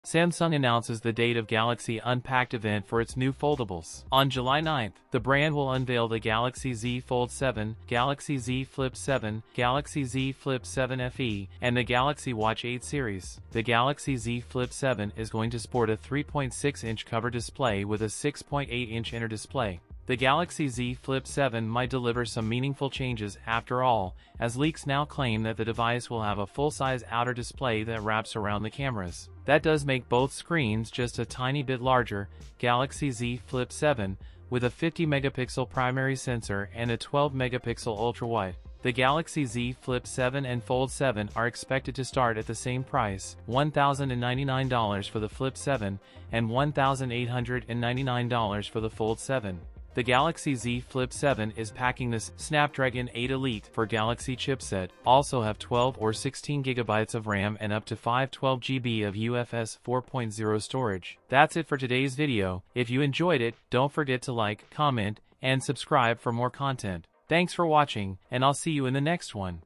Samsung announces the date of Galaxy Unpacked event for its new foldables. On July 9th, the brand will unveil the Galaxy Z Fold 7, Galaxy Z Flip 7, Galaxy Z Flip 7 FE, and the Galaxy Watch 8 series. The Galaxy Z Flip 7 is going to sport a 3.6-inch cover display with a 6.8-inch inner display. The Galaxy Z Flip 7 might deliver some meaningful changes after all, as leaks now claim that the device will have a full-size outer display that wraps around the cameras. That does make both screens just a tiny bit larger. Galaxy Z Flip 7, with a 50-megapixel primary sensor and a 12-megapixel ultra-wide. The Galaxy Z Flip 7 and Fold 7 are expected to start at the same price, $1,099 for the Flip 7 and $1,899 for the Fold 7. The Galaxy Z Flip 7 is packing this Snapdragon 8 Elite for Galaxy chipset, also have 12 or 16 GB of RAM and up to 512 GB of UFS 4.0 storage. That's it for today's video. If you enjoyed it, don't forget to like, comment, and subscribe for more content. Thanks for watching, and I'll see you in the next one.